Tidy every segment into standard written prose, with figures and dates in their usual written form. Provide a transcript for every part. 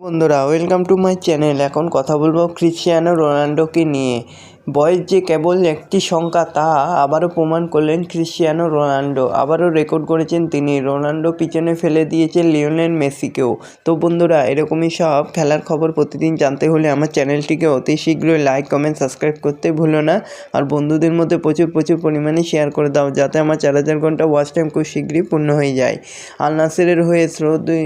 বন্ধুরা, welcome to my channel. এখন কথা বলবো ক্রিশ্চিয়ানো রোনাল্ডোকে নিয়ে। বয়স যে কেবল একটি সংখ্যা তা আবারও প্রমাণ করলেন ক্রিশ্চিয়ানো রোনাল্ডো। আবারও রেকর্ড করেছেন তিনি। রোনাল্ডো পিছনে ফেলে দিয়েছেন লিওনেল মেসিকেও। তো বন্ধুরা, এরকমই সব খেলার খবর প্রতিদিন জানতে হলে আমার চ্যানেলটিকে অতি শীঘ্রই লাইক, কমেন্ট, সাবস্ক্রাইব করতে ভুলো না। আর বন্ধুদের মধ্যে প্রচুর পরিমাণে শেয়ার করে দাও, যাতে আমার 4000 ঘন্টা ওয়াচ টাইম খুব শীঘ্রই পূর্ণ হয়ে যায়। আল নাসেরের হয়ে সৌদি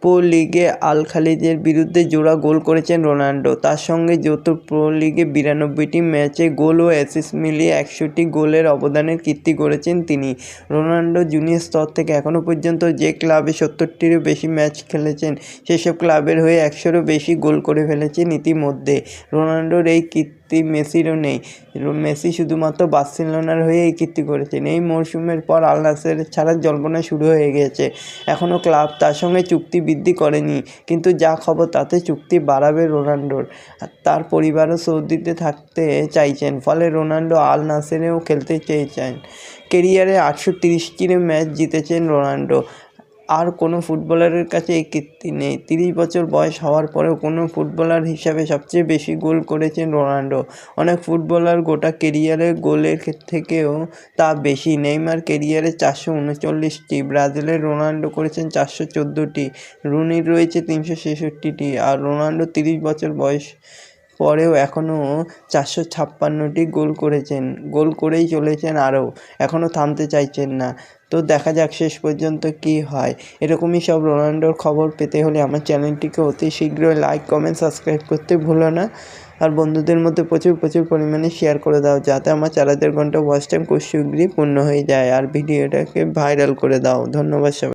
প্রো লিগে আল খালিজের বিরুদ্ধে জোড়া গোল করেছেন রোনাল্ডো। তার সঙ্গে যৌথ প্রো লিগে 92টি ম্যাচে গোল ও অ্যাসিস্ট মিলিয়ে 100টি গোলের অবদানের কীর্তি গড়েছেন তিনি। রোনাল্ডো জুনিয়র স্তর থেকে এখনও পর্যন্ত যে ক্লাবে 70টিরও বেশি ম্যাচ খেলেছেন, সেসব ক্লাবের হয়ে 100রও বেশি গোল করে ফেলেছেন ইতিমধ্যে। রোনাল্ডোর এই কীর্তি মেসিরও নেই। মেসি শুধুমাত্র বার্সেলোনার হয়ে এই কীর্তি করেছেন। এই মরশুমের পর আল নাসের ছাড়ার জল্পনা শুরু হয়ে গেছে। এখনও ক্লাব তার সঙ্গে চুক্তি বৃদ্ধি করেনি, কিন্তু যা খবর তাতে চুক্তি বাড়াবে রোনাল্ডোর। তার পরিবারও সৌদিতে থাকতে চাইছেন, ফলে রোনাল্ডো আল নাসেরেও খেলতে চেয়েছেন। কেরিয়ারে 830টি ম্যাচ জিতেছেন রোনাল্ডো। আর কোনো ফুটবলারের কাছে এই কীর্তি নেই। 30 বছর বয়স হওয়ার পরেও কোনো ফুটবলার হিসাবে সবচেয়ে বেশি গোল করেছেন রোনাল্ডো। অনেক ফুটবলার গোটা কেরিয়ারে গোলের থেকেও তা বেশি। নেইমার কেরিয়ারে 439টি, ব্রাজিলের রোনাল্ডো করেছেন 414টি, রুনির রয়েছে 366টি। আর রোনাল্ডো 30 বছর বয়স পরেও এখনও 456টি গোল করেই চলেছেন, আরও এখনও থামতে চাইছেন না। তো দেখা যাক শেষ পর্যন্ত কি হয়। এরকমই সব রোনাল্ডোর খবর পেতে হলে আমার চ্যানেলটিকে অতি শীঘ্রই লাইক, কমেন্ট, সাবস্ক্রাইব করতে ভুলো না। আর বন্ধুদের মধ্যে প্রচুর পরিমাণে শেয়ার করে দাও, যাতে আমার 4000 ঘন্টা ওয়াচ টাইম খুব শীঘ্রই পূর্ণ হয়ে যায়। আর ভিডিওটাকে ভাইরাল করে দাও। ধন্যবাদ সবাই।